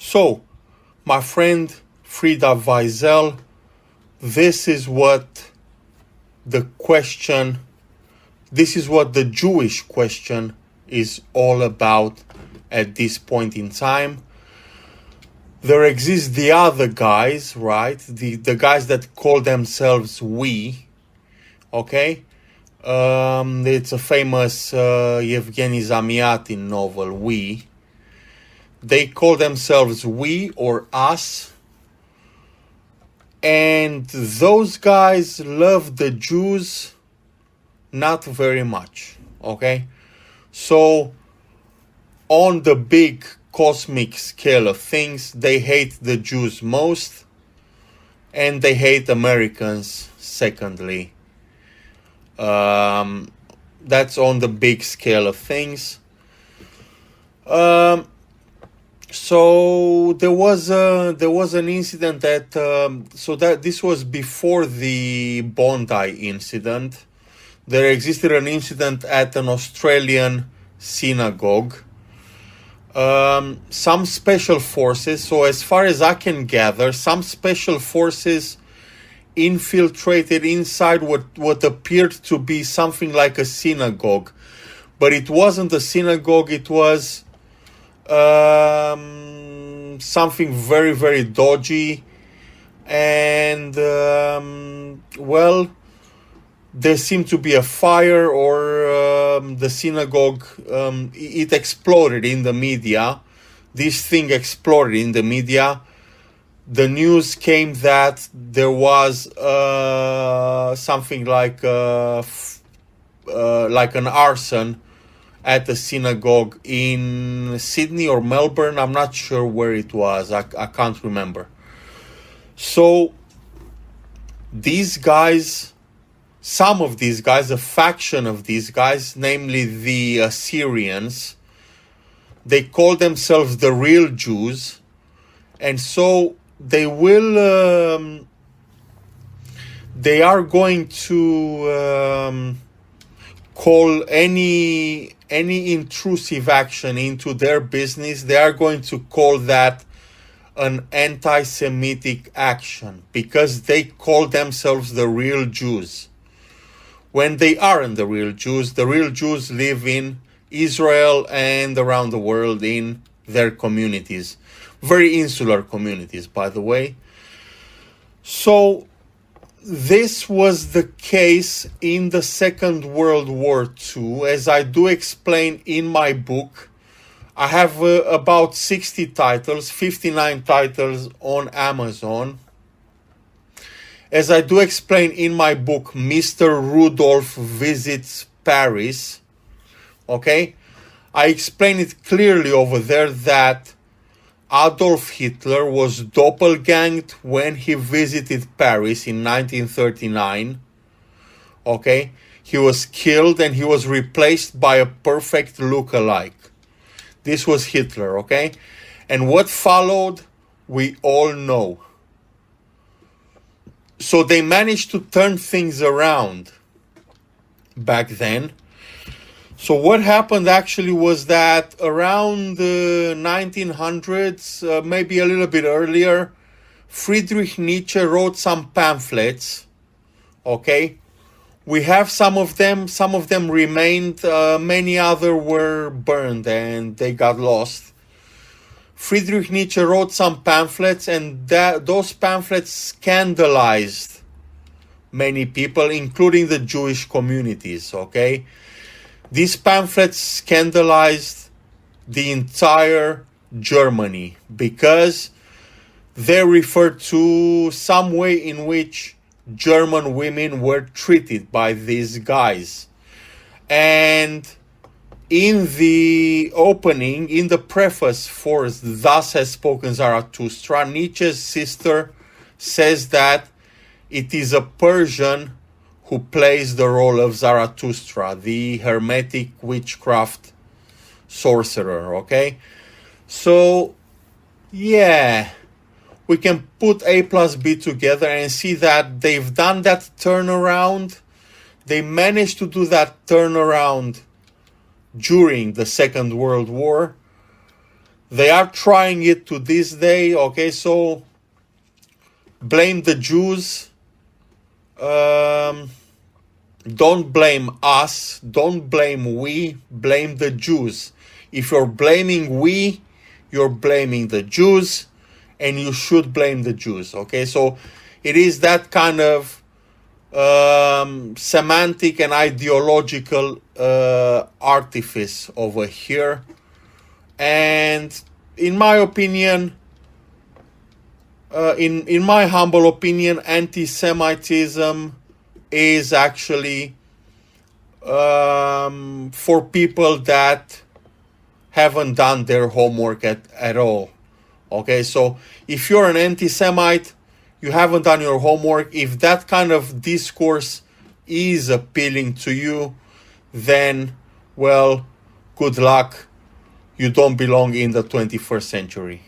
So, my friend Frida Weisel, this is what the Jewish question is all about at this point in time. There exist the other guys, right? The guys that call themselves we, okay? It's a famous Yevgeny Zamyatin novel, We. They call themselves we or us. And those guys love the Jews not very much, okay? So, on the big cosmic scale of things, they hate the Jews most, and they hate Americans secondly. That's on the big scale of things. So there was an incident that this was before the Bondi incident. There existed an incident at an Australian synagogue. Some special forces, so as far as I can gather, some special forces infiltrated inside what appeared to be something like a synagogue. But it wasn't a synagogue, it was something very, very dodgy. And, there seemed to be a fire, or the synagogue, it exploded in the media. This thing exploded in the media. The news came that there was something like an arson at the synagogue in Sydney or Melbourne. I'm not sure where it was. I can't remember. So these guys, some of these guys, a faction of these guys, namely the Assyrians, they call themselves the real Jews, and so they are going to call any intrusive action into their business, they are going to call that an anti-Semitic action, because they call themselves the real Jews. When they aren't the real Jews live in Israel and around the world in their communities. Very insular communities, by the way. So this was the case in the Second World War too, as I do explain in my book. I have about 60 titles, 59 titles on Amazon. As I do explain in my book, Mr. Rudolph Visits Paris, okay? I explain it clearly over there that Adolf Hitler was doppelganged when he visited Paris in 1939, okay? He was killed and he was replaced by a perfect look-alike. This was Hitler, okay? And what followed, we all know. So they managed to turn things around back then. So what happened actually was that around the 1900s, maybe a little bit earlier, Friedrich Nietzsche wrote some pamphlets, okay? We have some of them remained, many other were burned and they got lost. Friedrich Nietzsche wrote some pamphlets, and those pamphlets scandalized many people, including the Jewish communities, okay? These pamphlets scandalized the entire Germany because they referred to some way in which German women were treated by these guys. And in the opening, in the preface for Thus Has Spoken Zarathustra, Nietzsche's sister says that it is a Persian who plays the role of Zarathustra, the hermetic witchcraft sorcerer, okay? So, yeah, we can put A plus B together and see that they've done that turnaround. They managed to do that turnaround during the Second World War. They are trying it to this day. Okay, so blame the Jews. Don't blame us. Don't blame we. Blame the Jews. If you're blaming we, you're blaming the Jews, and you should blame the Jews. Okay, so it is that kind of semantic and ideological artifice over here. And in my opinion, in my humble opinion, anti-Semitism is actually for people that haven't done their homework at all. Okay, so if you're an anti-Semite, you haven't done your homework. If that kind of discourse is appealing to you, then, well, good luck. You don't belong in the 21st century.